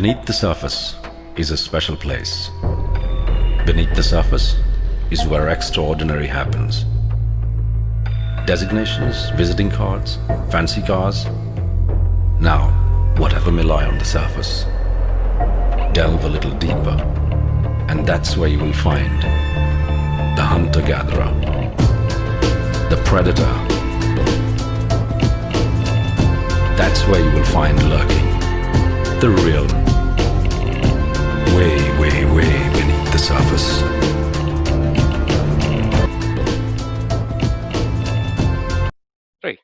Beneath the surface is a special place. Beneath the surface is where extraordinary happens. Designations, visiting cards, fancy cars. Now, whatever may lie on the surface, delve a little deeper, and that's where you will find the hunter-gatherer, the predator. That's where you will find lurking the real, way beneath the surface. Great.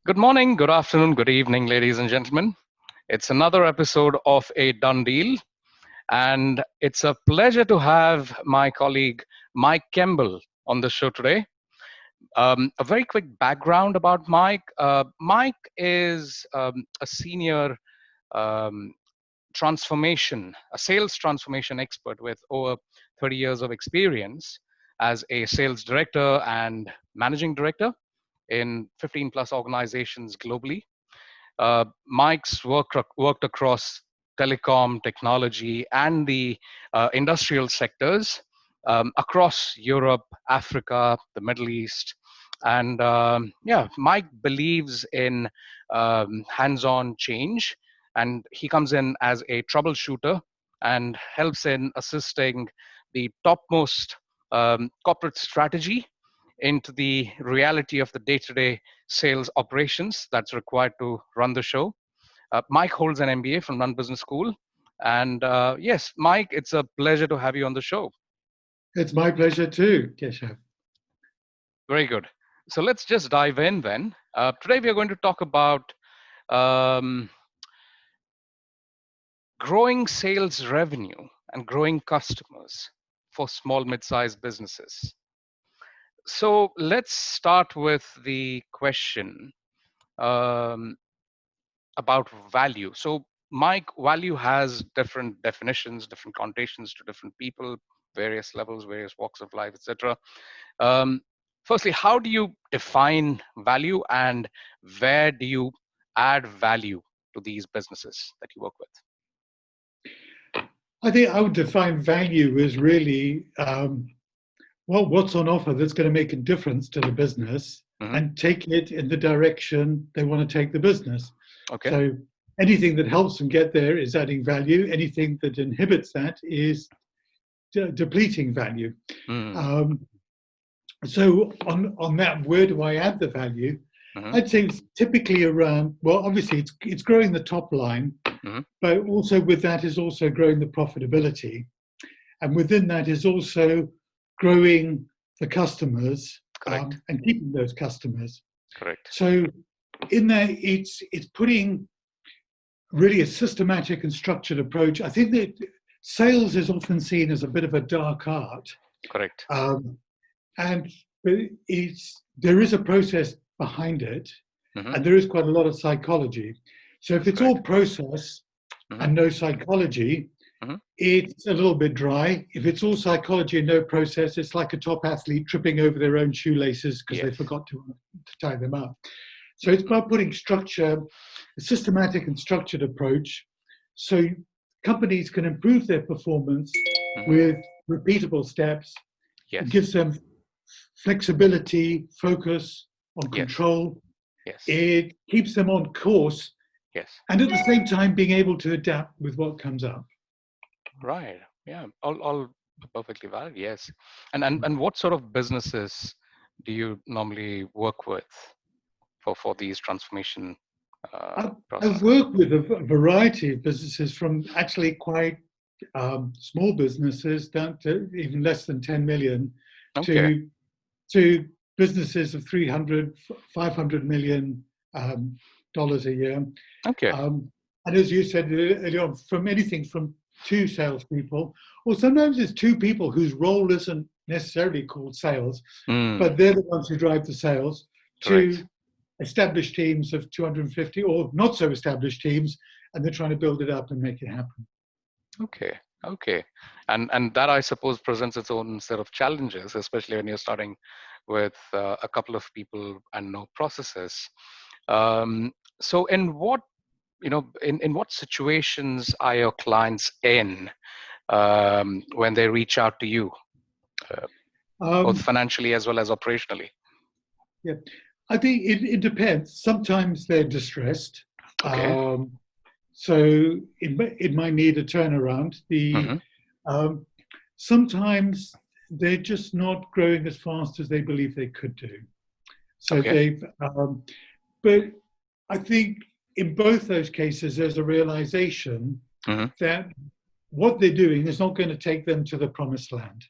Good morning, good afternoon, good evening, ladies and gentlemen. It's another episode of A Done Deal, and it's a pleasure to have my colleague Mike Kemball on the show today. A very quick background about Mike. Mike is a senior um, a sales transformation expert with over 30 years of experience as a sales director and managing director in 15 plus organizations globally. Mike's worked across telecom, technology, and the industrial sectors across Europe, Africa, the Middle East. And Mike believes in hands-on change, and he comes in as a troubleshooter and helps in assisting the topmost corporate strategy into the reality of the day-to-day sales operations that's required to run the show. Mike holds an MBA from London Business School. And yes, Mike, it's a pleasure to have you on the show. It's my pleasure too, Keshav. Very good. So let's just dive in then. Today we are going to talk about growing sales revenue and growing customers for small, mid-sized businesses. So let's start with the question about value. So, Mike, value has different definitions, different connotations to different people, various levels, various walks of life, etc. Firstly, how do you define value, and where do you add value to these businesses that you work with? I think I would define value as really what's on offer that's going to make a difference to the business and take it in the direction they want to take the business. Okay. So anything that helps them get there is adding value. Anything that inhibits that is depleting value. So on that, where do I add the value? I'd say it's typically around, well, obviously it's growing the top line, but also with that is also growing the profitability. And within that is also growing the customers and keeping those customers. Correct. So in there, it's putting really a systematic and structured approach. I think that sales is often seen as a bit of a dark art. Correct. And there is a process behind it, and there is quite a lot of psychology. So if it's all process and no psychology, it's a little bit dry. If it's all psychology and no process, it's like a top athlete tripping over their own shoelaces because they forgot to tie them up. So it's about putting structure, a systematic and structured approach, so companies can improve their performance with repeatable steps. Yes. It gives them flexibility, focus on control. Yes. It keeps them on course. Yes. And at the same time, being able to adapt with what comes up. Right. Yeah. All perfectly valid. Yes. And what sort of businesses do you normally work with for these transformation processes? I've worked with a variety of businesses, from actually quite small businesses down to even less than 10 million to businesses of 300, 500 million dollars a year. Okay. And as you said earlier on, from anything from 2 salespeople, or sometimes it's 2 people whose role isn't necessarily called sales, but they're the ones who drive the sales, to established teams of 250 or not so established teams, and they're trying to build it up and make it happen. Okay. And that, I suppose, presents its own set of challenges, especially when you're starting with a couple of people and no processes. So in what in what situations are your clients in when they reach out to you, both financially as well as operationally? Yeah, I think it depends. Sometimes they're distressed. Okay. So it might need a turnaround. Sometimes they're just not growing as fast as they believe they could do. So but I think in both those cases, there's a realization that what they're doing is not going to take them to the promised land.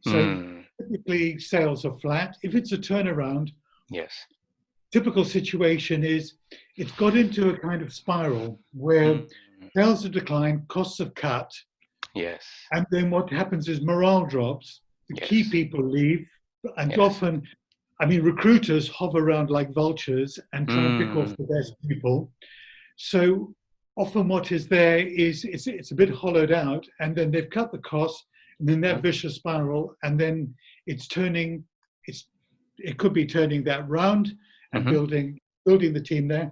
So typically sales are flat. If it's a turnaround, yes, typical situation is it's got into a kind of spiral where sales have declined, costs have cut. Yes. And then what happens is morale drops, the key people leave, and often, recruiters hover around like vultures and try and pick off the best people. So often what is there is it's a bit hollowed out, and then they've cut the costs, and then that vicious spiral, and then it could be turning that round and building the team there,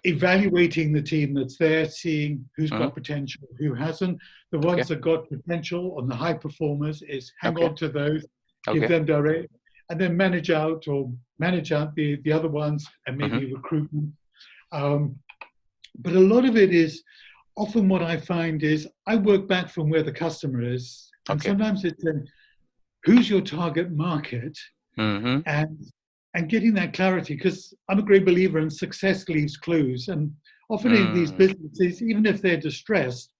evaluating the team that's there, seeing who's got potential, who hasn't. The ones that got potential on the high performers is hang on to those, give them direct, and then manage out the other ones and maybe recruitment. But a lot of it is often what I find is I work back from where the customer is, and sometimes it's who's your target market, and getting that clarity, because I'm a great believer in success leaves clues. And often in these businesses, even if they're distressed,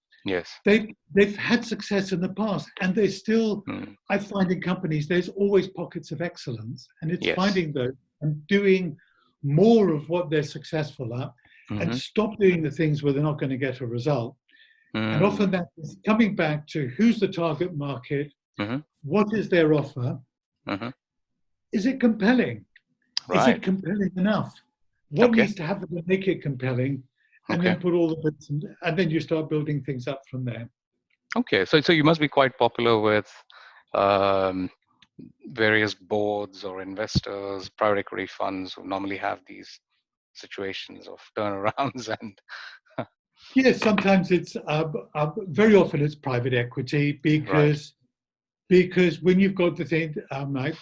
they've had success in the past, and they still, I find in companies, there's always pockets of excellence, and it's finding those and doing more of what they're successful at, and stop doing the things where they're not going to get a result. And often that is coming back to who's the target market, what is their offer, is it compelling? Is it compelling enough? What needs to happen to make it compelling? And then put all the bits, and then you start building things up from there. Okay, so you must be quite popular with various boards or investors, private equity funds who normally have these situations of turnarounds and. Yes, sometimes it's very often it's private equity because when you've got the thing like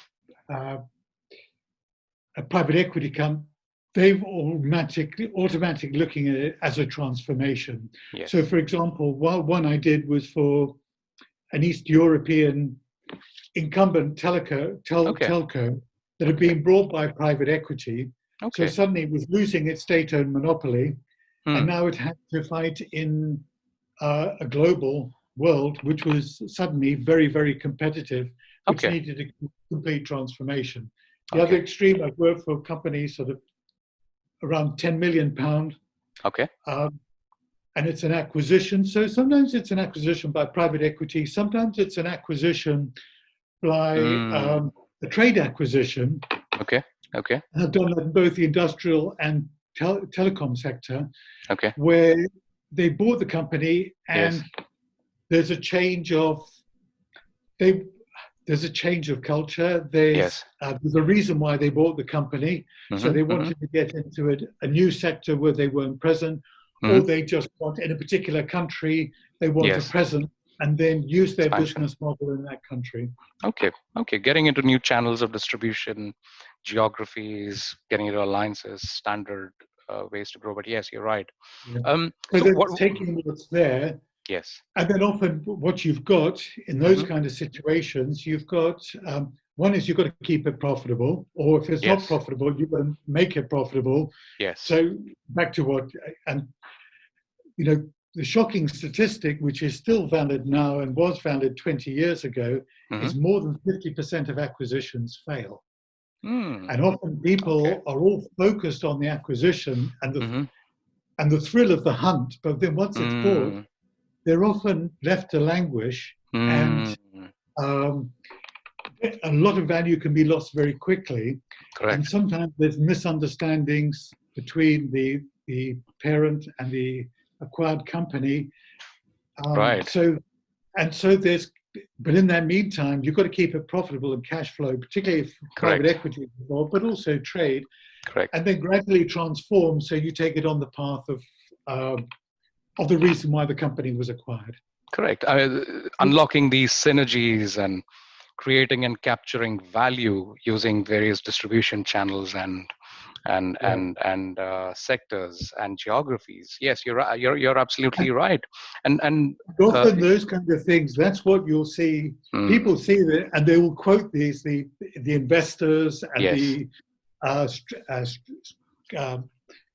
a private equity company, they've automatically looking at it as a transformation. Yes. So, for example, one I did was for an East European incumbent telco that had been brought by private equity. So suddenly it was losing its state-owned monopoly, and now it had to fight in a global world, which was suddenly very, very competitive, which needed a complete transformation. The other extreme, I've worked for companies sort of around £10 million. And it's an acquisition. So sometimes it's an acquisition by private equity. Sometimes it's an acquisition by a trade acquisition. And I've done that in both the industrial and telecom sector, where they bought the company and there's a change of culture. There's a reason why they bought the company. So they wanted to get into a new sector where they weren't present, or they just want in a particular country, they want a presence and then use their business model in that country. Getting into new channels of distribution, geographies, getting into alliances, standard ways to grow. But yes, you're right. Taking what's there. Yes. And then often what you've got in those kind of situations, you've got, one is you've got to keep it profitable, or if it's not profitable, you've got to make it profitable. Yes. So back to what, and the shocking statistic, which is still valid now and was valid 20 years ago, is more than 50% of acquisitions fail. And often people are all focused on the acquisition and the thrill of the hunt, but then once it's bought, they're often left to languish, and a lot of value can be lost very quickly. And sometimes there's misunderstandings between the parent and the acquired company. So there's, but in that meantime, you've got to keep it profitable and cash flow, particularly if private equity is involved, but also trade. Correct. and then gradually transform so you take it on the path of the reason why the company was acquired. Correct. Unlocking these synergies and creating and capturing value using various distribution channels and sectors and geographies. Yes, you're absolutely right. And often those kind of things, that's what you'll see. People see that, and they will quote these the investors and the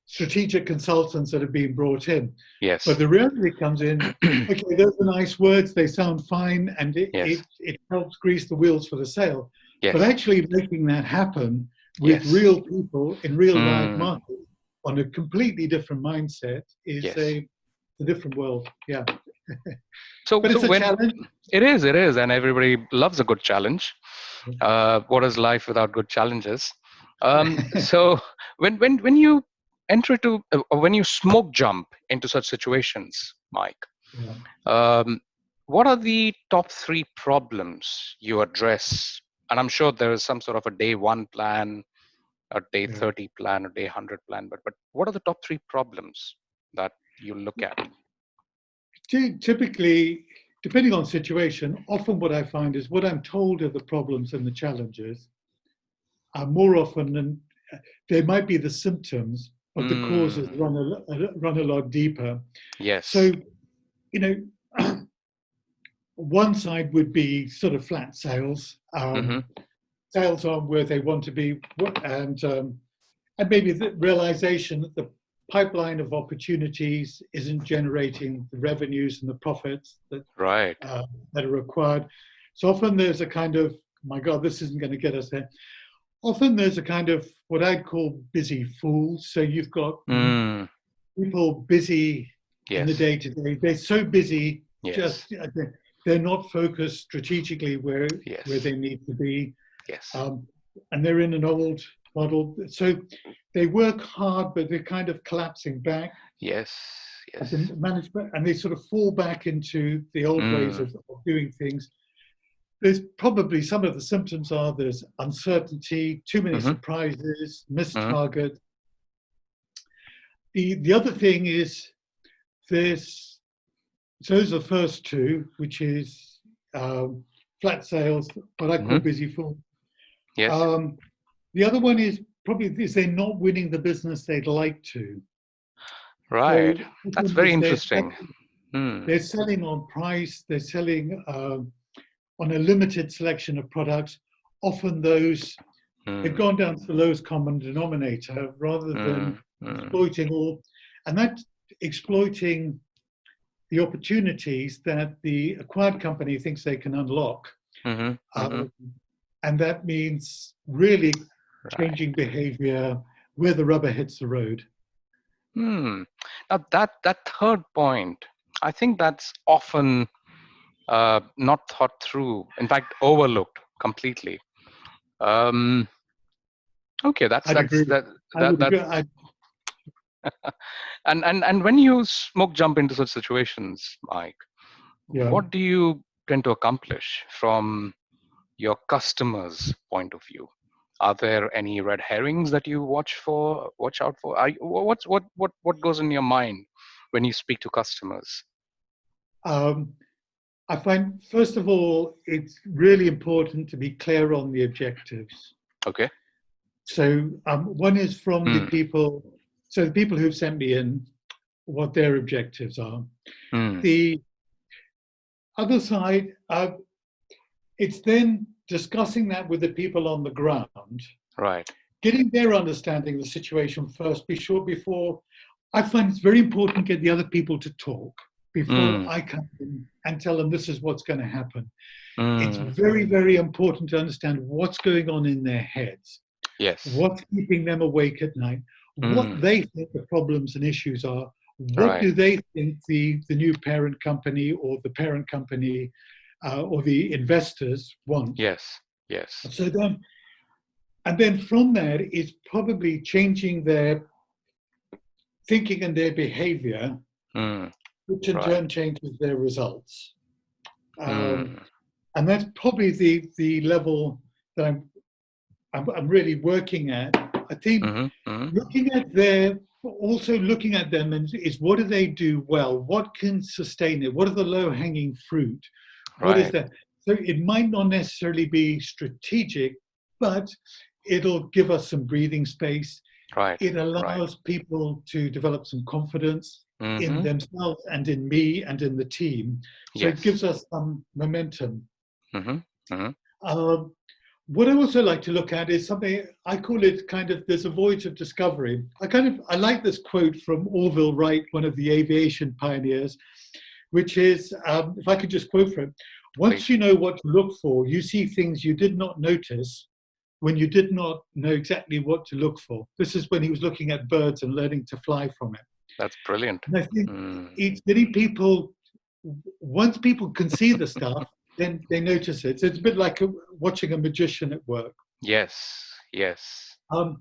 strategic consultants that have been brought in. Yes. But the reality comes in, okay, those are nice words, they sound fine, and it helps grease the wheels for the sale. Yes. But actually making that happen with real people in real live markets on a completely different mindset is a different world. Yeah. But it's a challenge. It is, and everybody loves a good challenge. What is life without good challenges? So when you enter into when you smoke jump into such situations, Mike, what are the top 3 problems you address? And I'm sure there is some sort of a day 1 plan, a day 30 plan, a day 100 plan, but what are the top 3 problems that you look at? Typically, depending on situation, often what I find is what I'm told are the problems and the challenges are more often than they might be the symptoms, but the causes run a lot deeper. Yes. So, one side would be sort of flat sales. Sales aren't where they want to be, and maybe the realization that the pipeline of opportunities isn't generating the revenues and the profits that that are required. So often there's a kind of, my God, this isn't going to get us there. Often there's a kind of what I'd call busy fools. So you've got people busy in the day-to-day. They're so busy, just they're not focused strategically where they need to be. Yes. And they're in an old model. So they work hard, but they're kind of collapsing back. Yes. Management, and they sort of fall back into the old ways of doing things. There's probably some of the symptoms are there's uncertainty, too many surprises, missed target. The other thing is those are the first 2, which is flat sales, what I call busy fool. Yes. The other one is probably they're not winning the business they'd like to. Right. So that's very interesting. They're selling on price. They're selling on a limited selection of products. Often those they've gone down to the lowest common denominator rather than exploiting all, and that's exploiting the opportunities that the acquired company thinks they can unlock. And that means really changing behavior where the rubber hits the road. Now that third point, I think that's often not thought through. In fact, overlooked completely. Okay, that's that. And when you smoke jump into such situations, Mike, what do you tend to accomplish from your customers' point of view? Are there any red herrings that you watch out for? What goes in your mind when you speak to customers? I find, first of all, it's really important to be clear on the objectives. Okay. So one is from the people who've sent me in, what their objectives are. The other side, it's then discussing that with the people on the ground. Right. Getting their understanding of the situation first, before I find it's very important to get the other people to talk before I come in and tell them this is what's going to happen. It's very, very important to understand what's going on in their heads. Yes. What's keeping them awake at night, what they think the problems and issues are, what do they think the new parent company or the parent company or the investors want. Yes. So then from that, it's probably changing their thinking and their behavior, which in turn changes their results. And that's probably the level that I'm really working at I think looking at them and is what do they do well? What can sustain it? What are the low-hanging fruit? What is that? So it might not necessarily be strategic, but it'll give us some breathing space. It allows people to develop some confidence in themselves and in me and in the team. So it gives us some momentum. What I also like to look at is something, I call it kind of, there's a voyage of discovery. I like this quote from Orville Wright, one of the aviation pioneers, which is, if I could just quote from it, once you know what to look for, you see things you did not notice when you did not know exactly what to look for. This is when he was looking at birds and learning to fly from it. That's brilliant. And I think it's getting people, once people can see the stuff, then they notice it. So it's a bit like watching a magician at work. Yes. I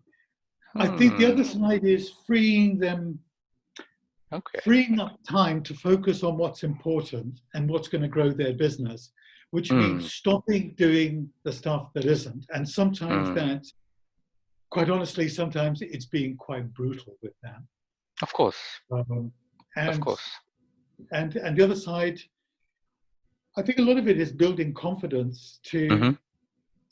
think the other side is freeing up time to focus on what's important and what's going to grow their business, which means stopping doing the stuff that isn't. And sometimes that, quite honestly, sometimes it's being quite brutal with that. Of course. And the other side, I think a lot of it is building confidence to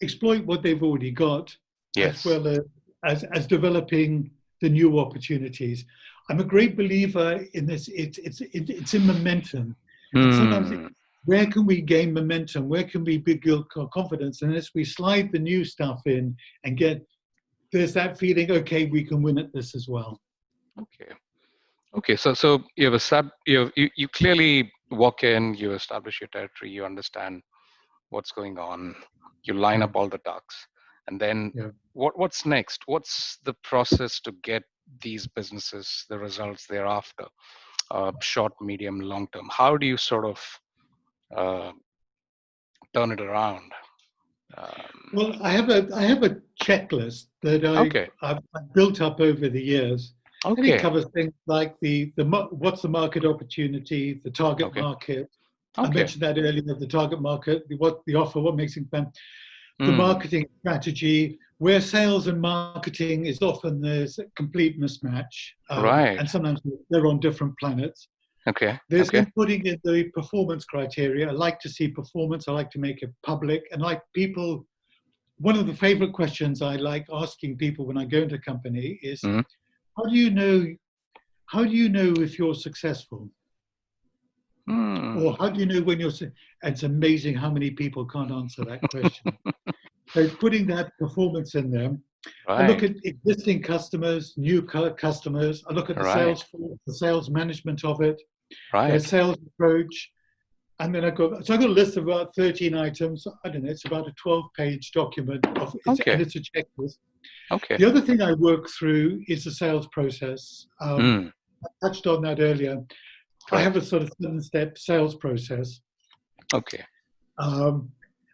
exploit what they've already got, as well as developing the new opportunities. I'm a great believer in this. It's in momentum. And sometimes where can we gain momentum? Where can we build confidence? And as we slide the new stuff in and there's that feeling, okay, we can win at this as well. Okay. So you have you clearly walk in, you establish your territory, you understand what's going on, you line up all the ducks, and then what's next? What's the process to get these businesses the results they're after? Short, medium, long term. How do you sort of turn it around? Well, I have a checklist that I've built up over the years. And it covers things like what's the market opportunity, the target market. I mentioned that earlier, the target market, what the offer, what makes it fun, the marketing strategy, where sales and marketing is often there's a complete mismatch. And sometimes they're on different planets. There's then putting in the performance criteria. I like to see performance. I like to make it public. And one of the favorite questions I like asking people when I go into a company is, how do you know if you're successful? Or how do you know when it's amazing how many people can't answer that question. So putting that performance in there. I look at existing customers, new customers. I look at the sales force, the sales management of it, their sales approach. And then I've got a list of about 13 items. I don't know, it's about a 12-page document and it's a checklist. The other thing I work through is the sales process. I touched on that earlier. I have a sort of 7-step sales process.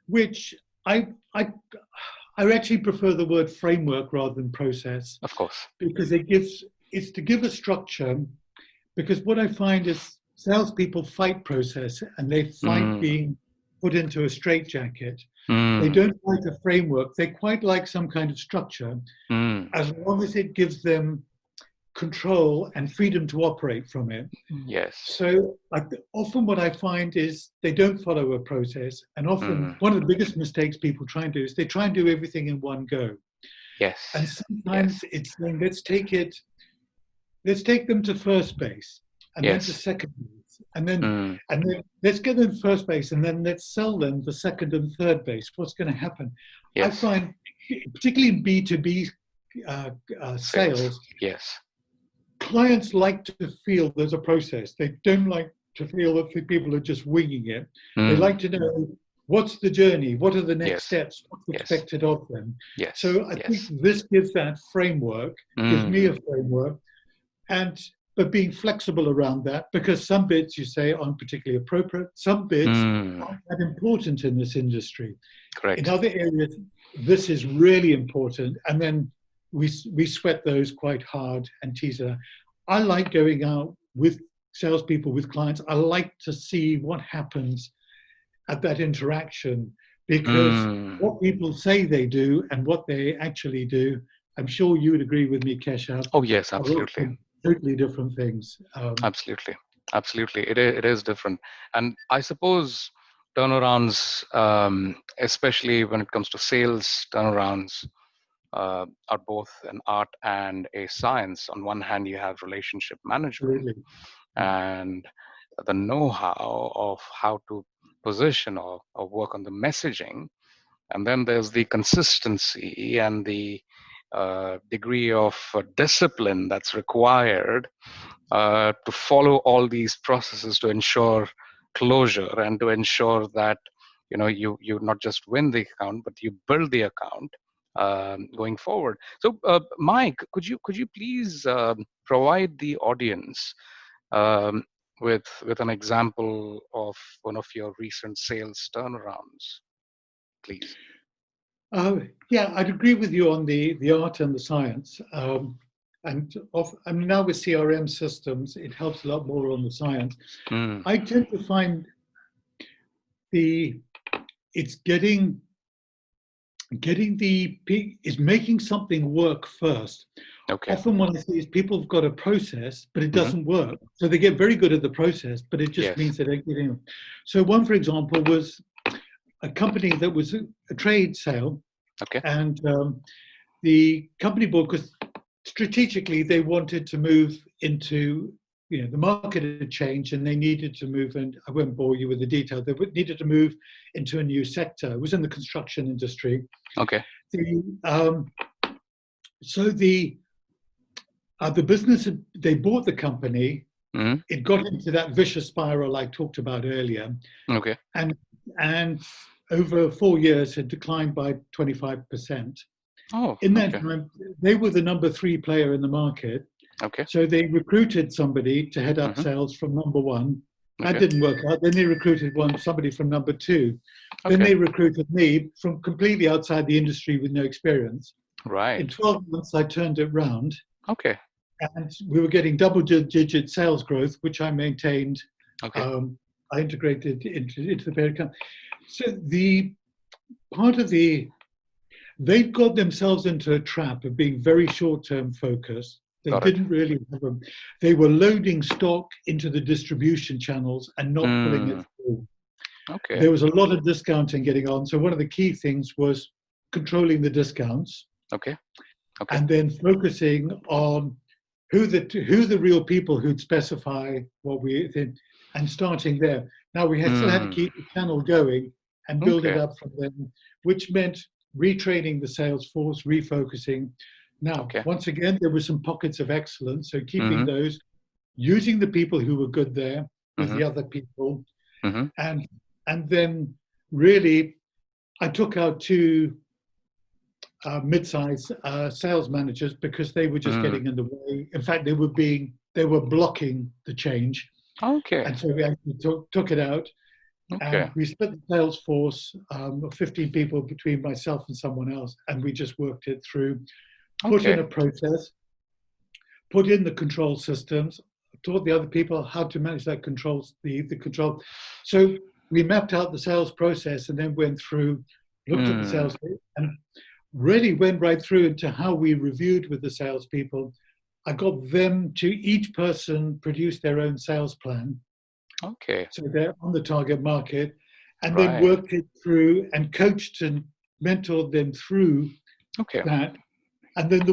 Which I actually prefer the word framework rather than process. Of course. Because it's to give a structure. Because what I find is salespeople fight process and they fight being put into a straitjacket. They don't like a framework. They quite like some kind of structure as long as it gives them control and freedom to operate from it. So often what I find is they don't follow a process. And often one of the biggest mistakes people try and do is they try and do everything in one go. And sometimes it's saying, let's take them to first base. And then to second base, and then let's get them to first base, and then let's sell them the second and third base. What's going to happen? I find, particularly in B2B sales, clients like to feel there's a process. They don't like to feel that the people are just winging it. They like to know what's the journey, what are the next steps, what's expected of them. So I think this gives that framework, gives me a framework, but being flexible around that, because some bits you say aren't particularly appropriate, some bits aren't that important in this industry. In other areas, this is really important, and then we sweat those quite hard and tease it out. I like going out with salespeople, with clients. I like to see what happens at that interaction, because what people say they do and what they actually do I'm sure you would agree with me, Keshav. Oh yes, Are absolutely. also totally different things. Absolutely, absolutely. It is different, and I suppose turnarounds, especially when it comes to sales turnarounds, are both an art and a science. On one hand, you have relationship management Absolutely. and the know-how of how to position or work on the messaging, and then there's the consistency and the degree of discipline that's required to follow all these processes to ensure closure and to ensure that you not just win the account but you build the account going forward. So Mike, could you please provide the audience um, with an example of one of your recent sales turnarounds, please? Yeah, I'd agree with you on the art and the science. I mean, now with CRM systems, it helps a lot more on the science. Mm, I tend to find it's is making something work first. okay. Often what I see is people have got a process, but it Hmm. doesn't work. So they get very good at the process, but it just Yes. means they don't get in. So one, for example, was a company that was a trade sale, Okay. and the company board, because strategically they wanted to move into, the market had changed and they needed to move, and I won't bore you with the detail, they needed to move into a new sector. It was in the construction industry. Okay. The, so the business, they bought the company, Hmm. it got into that vicious spiral I talked about earlier, Okay. and over 4 years had declined by 25%. Oh, In that okay. time, they were the number 3 player in the market. Okay. So they recruited somebody to head up Hmm. sales from number 1. That Okay. didn't work out. Then they recruited somebody from number 2. Then Okay. they recruited me from completely outside the industry with no experience. In Right. 12 months, I turned it round, Okay. and we were getting double-digit sales growth, which I maintained. Okay. I integrated into the parent company. So the part of they've got themselves into a trap of being very short-term focused. They Got it. didn't really have them. They were loading stock into the distribution channels and not pulling it Mm. through. Okay. There was a lot of discounting getting on. So one of the key things was controlling the discounts Okay. Okay. and then focusing on who the real people who'd specify what we did and starting there. Now we still had to Mm. keep the channel going and build it Okay. up from them, which meant retraining the sales force, refocusing. Now, Okay. once again, there were some pockets of excellence, so keeping Hmm. those, using the people who were good there with Hmm. the other people, Hmm. and then really, I took out 2 mid-size sales managers because they were just Mm. getting in the way. In fact, they were blocking the change, Okay. and so we actually took it out, Okay. and we split the sales force of 15 people between myself and someone else, and we just worked it through, put in Okay. a process, put in the control systems, taught the other people how to manage that the control. So we mapped out the sales process and then went through, looked at the Mm. sales, and really went right through into how we reviewed with the salespeople. I got them to each person produce their own sales plan, Okay. so they're on the target market, and then Right. worked it through and coached and mentored them through Okay. that. And then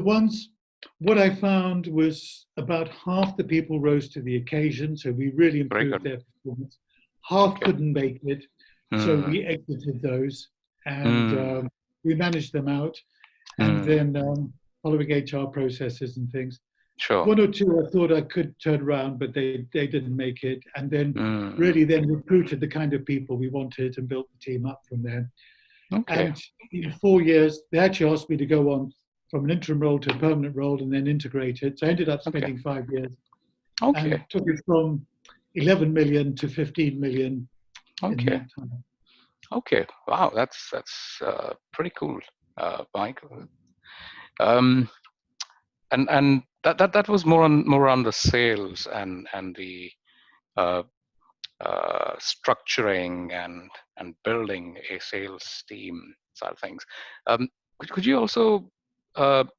what I found was about half the people rose to the occasion, so we really Very improved good. their performance. Half Okay. couldn't make it, so Mm. we exited those, and Mm. we managed them out. And Mm. then following HR processes and things. Sure. 1 or 2 I thought I could turn around, but they didn't make it. And then Mm. really then recruited the kind of people we wanted and built the team up from there. Okay. And in 4 years, they actually asked me to go on from an interim role to a permanent role and then integrate it. So I ended up Okay. spending 5 years Okay. and took it from 11 million to 15 million in Okay. that time. Okay. Wow. That's pretty cool, Mike. Um, and that was more on the sales and the uh, structuring and building a sales team side of things. Could you also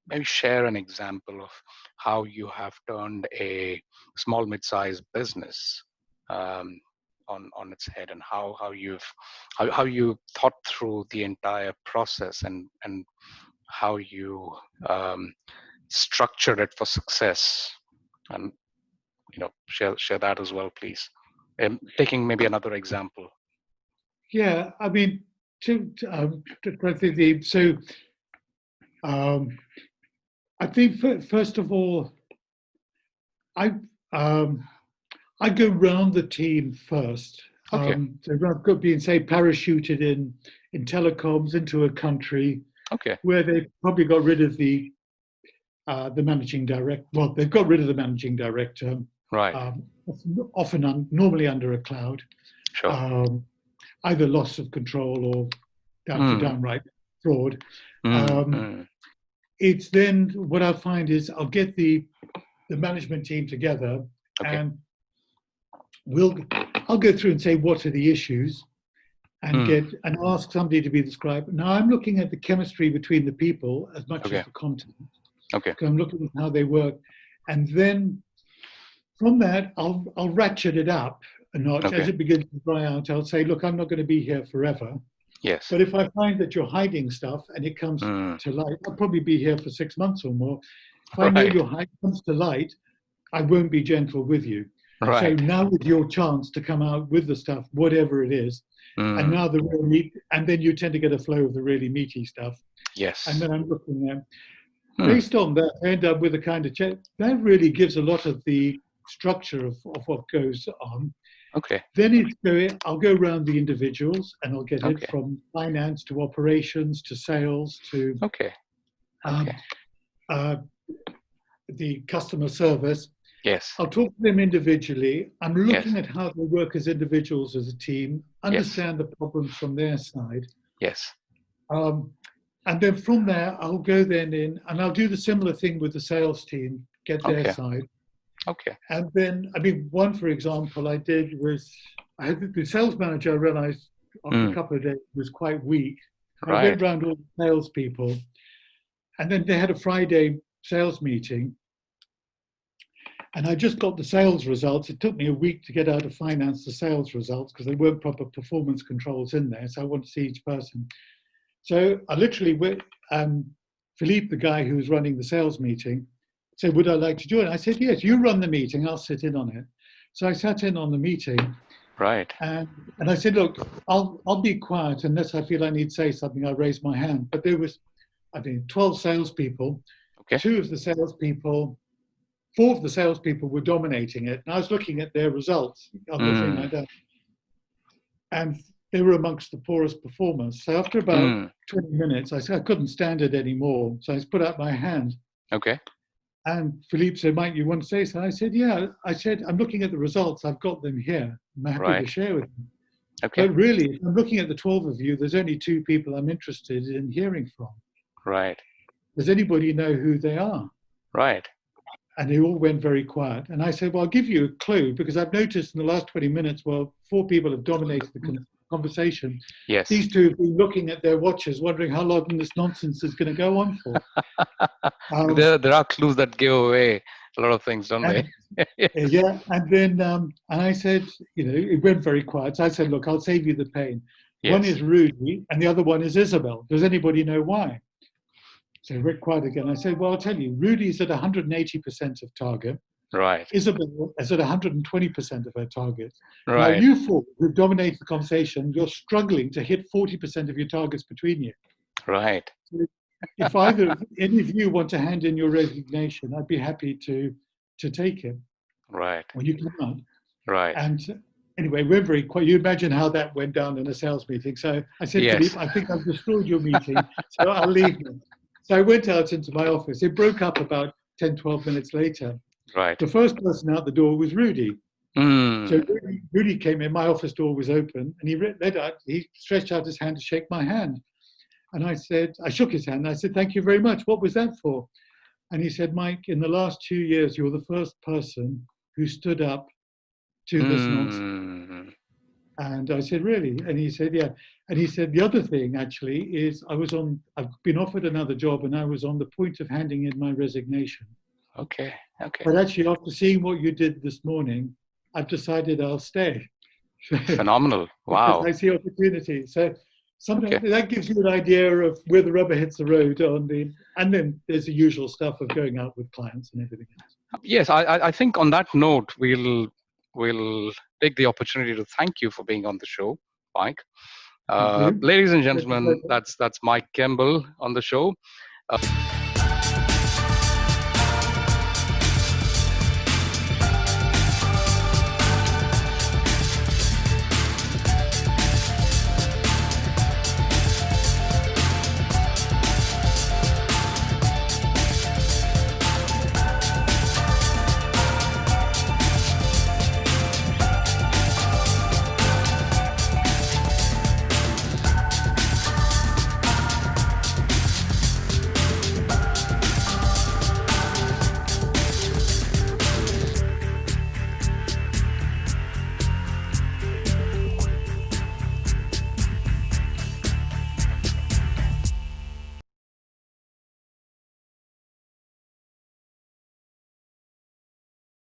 maybe share an example of how you have turned a small mid-sized business on its head, and how you thought through the entire process, and how you structured it for success, and share that as well, please. Taking maybe another example. Yeah, I mean, I think first of all, I go round the team first. Okay. So I've got being say parachuted in telecoms into a country where they probably got rid of the managing director. Well, they've got rid of the managing director. Right. Often normally under a cloud. Sure. Either loss of control or down to downright fraud. It's then what I find is I'll get the management team together and I'll go through and say what are the issues and ask somebody to be the scribe. Now I'm looking at the chemistry between the people as much as the content. Okay. So I'm looking at how they work, and then from that I'll ratchet it up a notch as it begins to dry out. I'll say, look, I'm not going to be here forever. Yes. But if I find that you're hiding stuff and it comes to light, I'll probably be here for 6 months or more. If I know your hide comes to light, I won't be gentle with you. Right. So now is your chance to come out with the stuff, whatever it is. And now the real meat, and then you tend to get a flow of the really meaty stuff. Yes. And then I'm looking at, based on that, I end up with a kind of check. That really gives a lot of the structure of what goes on. Okay. Then I'll go around the individuals and I'll get it from finance to operations to sales to the customer service. Yes. I'll talk to them individually. I'm looking at how they work as individuals, as a team, understand the problems from their side. Yes. And then from there, I'll go then in and I'll do the similar thing with the sales team, get their side. Okay. And then, I mean, one, for example, I did was, I had the sales manager, I realized after a couple of days was quite weak. I went around all the salespeople, and then they had a Friday sales meeting. And I just got the sales results. It took me a week to get out of finance the sales results because there weren't proper performance controls in there. So I wanted to see each person. So I literally went, Philippe, the guy who was running the sales meeting, said, would I like to join? I said, yes, you run the meeting, I'll sit in on it. So I sat in on the meeting. Right. And I said, look, I'll be quiet unless I feel I need to say something, I'll raise my hand. But there was, 12 salespeople. Okay. 4 of the salespeople were dominating it. And I was looking at their results on the thing like that. And they were amongst the poorest performers. So after about 20 minutes, I said, I couldn't stand it anymore. So I just put out my hand. Okay. And Philippe said, Mike, you want to say so? I said, yeah. I said, I'm looking at the results. I've got them here. I'm happy to share with them. Okay. But really, if I'm looking at the 12 of you, there's only 2 people I'm interested in hearing from. Right. Does anybody know who they are? Right. And they all went very quiet. And I said, well, I'll give you a clue because I've noticed in the last 20 minutes, 4 people have dominated the conversation. Yes. These 2 have been looking at their watches, wondering how long this nonsense is going to go on for. There are clues that give away a lot of things, don't they? Yeah. And then and I said, it went very quiet. So I said, look, I'll save you the pain. Yes. One is Rudy and the other one is Isabel. Does anybody know why? So he went quiet again. I said, well, I'll tell you, Rudy's at 180% of target. Right. Isabel is at 120% of her target. Right. Now, you 4 who've dominated the conversation, you're struggling to hit 40% of your targets between you. Right. So if any of you want to hand in your resignation, I'd be happy to take it. Right. Well, you can't. Right. And anyway, we're very quiet. You imagine how that went down in a sales meeting. So I said, Philippe, I think I've destroyed your meeting, so I'll leave now. So I went out into my office. It broke up about 10, 12 minutes later. Right. The first person out the door was Rudy. So Rudy came in, my office door was open, and he stretched out his hand to shake my hand. And I shook his hand, and I said, thank you very much. What was that for? And he said, Mike, in the last 2 years, you're the first person who stood up to this nonsense. And I said, really? And he said, yeah. And he said, the other thing actually is I've been offered another job and I was on the point of handing in my resignation. Okay. But actually, after seeing what you did this morning, I've decided I'll stay. Phenomenal. Wow. I see opportunity. So sometimes that gives you an idea of where the rubber hits the road and then there's the usual stuff of going out with clients and everything else. Yes, I think on that note, we'll take the opportunity to thank you for being on the show, Mike. Ladies and gentlemen, that's Mike Kemball on the show.